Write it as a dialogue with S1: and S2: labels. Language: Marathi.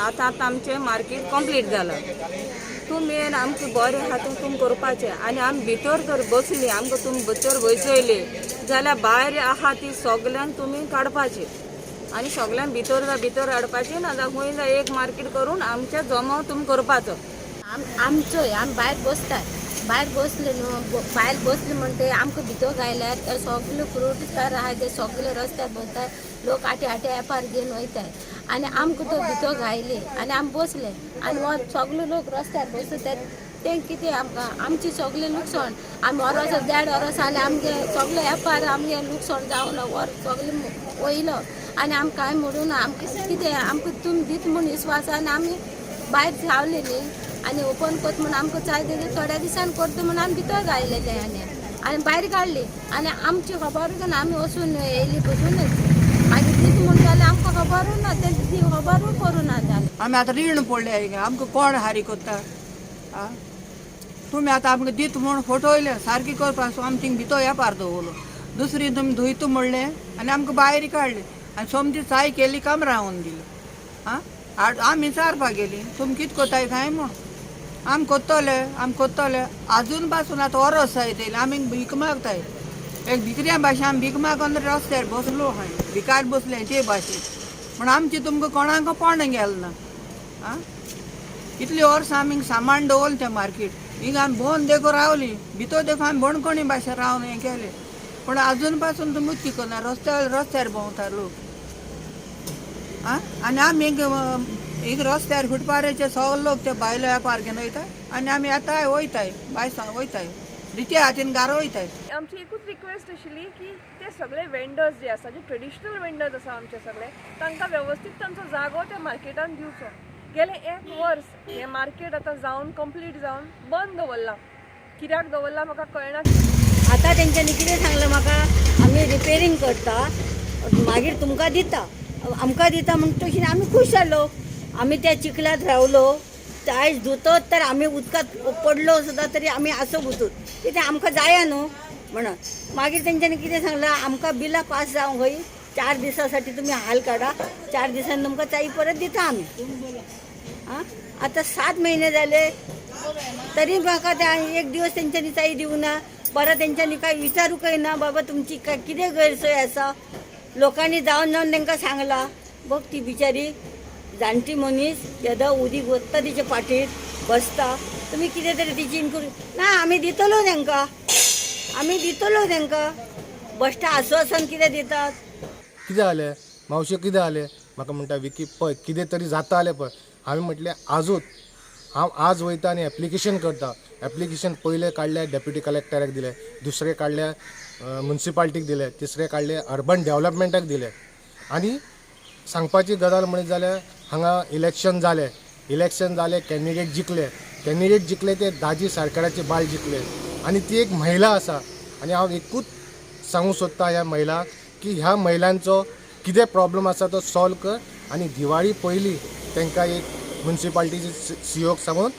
S1: आतां आमचें मार्केट कंप्लीट जालां. तुमी आमकां बरें हातून तुम करपाचें आनी आमी भितर जर बसली आमकां तुमी भितर वयचयली जाल्यार भायर आहा ती सगल्यान तुमी काडपाची आनी सगल्यान भितर हाडपाची ना जाल्यार खंय जाय एक मार्केट करून आमच्या जमो तुमी करपाचो.
S2: आमचो आमी भायर बसतात. भायर बसले न्हू भायर बसले म्हणटे आमकां भितर गायल्यार सगळे फ्रूटकार आहाय ते सगळे रस्त्यार बसतात. लोक आटे एपार घेवन वयताय आनी आमकां तो भितर गायले आनी आमी बसले आनी हो सगळे लोक रस्त्यार बसतात. ते कितें आमकां आमची सगळे लुकसाण आमी वरोस 1.5 वरोस जालें आमगे सगळे एपार आमगे लुकसाण जावन वर सगळे वयलो आनी आमकां कांय म्हणून आमकां कितें आमकां तुमी दित म्हूण विस्वासान आमी भायर रावले न्ही आनी ओपन करता म्हूण आमकां जाय तेजे थोड्या दिसान करता म्हूण आमी भितर गायलेले आनी भायर काडली आनी आमची खबरूच ना. आमी वचून येयली बसूनच आनी दित म्हूण जाल्यार आमकां खबरूच ना तेंची ती खबरूच करूं ना जालें.
S3: आमी आतां रीण पडले आमकां कोण हारी करता. तुमी आतां आमकां दित म्हूण फटयले सारकी करपाक आमी थिंग भितर येपार दवरलो. दुसरी तुमी धुयता म्हणलें आनी आमकां भायर काडली आनी समजी चाय केली काम रावून दिली. आमी विचारपाक गेली तुमी कितें कोताय काय म्हूण आमी कोत्तले आजून पासून आतां वरोस जायत आमी भीक मागताय. एक भिकऱ्या भाशेन आमी भीक मागून रस्त्यार बसलो खंय भिकार बसले ते भाशेन पूण आमची तुमकां कोणाक पण गेलें ना. इतली वर्सां आमी सामान दवरलें तें मार्केट हिंग आमी भोंवन देखो रावली भितर देखो आमी भोणकोणी भाशेन रावन हें केलें पूण आजून पासून तुमी चिकना रस्त्यार भोंवता लोक. आनी आमी एक रस्त्यार फुटपाराचे सगळे लोक ते भायलो वेपार घेवन वयताय आनी आमी येताय वयताय भायर वयताय रित्या हातीन गारो वयताय.
S4: आमची एकूच रिक्वेस्ट आशिल्ली की ते सगळे वेंडर्स जे आसा जे ट्रेडिशनल वेंडर्स आसा आमचे सगळे तांकां वेवस्थीत तांचो जागो त्या मार्केटान दिवचो. गेले 1 वर्स हे मार्केट आतां जावन कंप्लीट जावन बंद दवरला. कित्याक दवरला म्हाका कळना.
S5: आतां तेंच्यांनी कितें सांगलें म्हाका आमी रिपेरींग करता मागीर तुमकां दिता आमकां दिता म्हण तशी आमी खूश जालो. आमी त्या चिखलात रावलो आयज धुतत तर आमी उदकांत पडलो सुद्दां तरी आमी आसो उतूत कितें आमकां जाया न्हू म्हणून. मागीर तेंच्यांनी कितें सांगलां आमकां बिलां पास जावंक खंय 4 दिसांसाठी तुमी हाल काडा 4 दिसांनी तुमकां चाई परत दिता आमी. आतां 7 महिने जाले तरी म्हाका ते 1 दिवस तेंच्यांनी चाई दिवं ना. परत तेंच्यांनी काय विचारूंकय ना बाबा तुमची काय कितें गैरसोय आसा. लोकांनी जावन तांकां सांगलां बघ ती बिचारी जाणटी मनीस येदा उदीक वत्ता तिचे पाठीर बसता तुमी कितें तरी तिची इन्क्वायरी ना आमी दितलो तांकां बश्टा आश्वासन कितें दितात.
S6: कितें जालें मावशे कितें जालें म्हाका म्हणटा विकी पळय कितें तरी जाता जालें पळय. हांवें म्हटलें आजूच हांव आज वयता आनी एप्लिकेशन करता. एप्लिकेशन पयलें काडलें डेप्युटी कलेक्टराक दिलें दुसरें काडलें म्युन्सिपाल्टीक दिलें तिसरें काडलें अर्बन डेव्हलपमेंटाक दिलें. आनी सांगपाची गजाल म्हणत जाल्यार हांगा इलेक्शन जालें कॅन्डिडेट जिखले ते दाजी सरकाराचे बाल जिखले आनी ती एक महिला आसा आनी हांव एकूच सांगूंक सोदता ह्या महिलाक की ह्या महिलांचो कितें प्रॉब्लम आसा तो सॉल्व कर आनी दिवाळी पयलीं तांकां एक म्युन्सिपाल्टीचे सीओक सांगून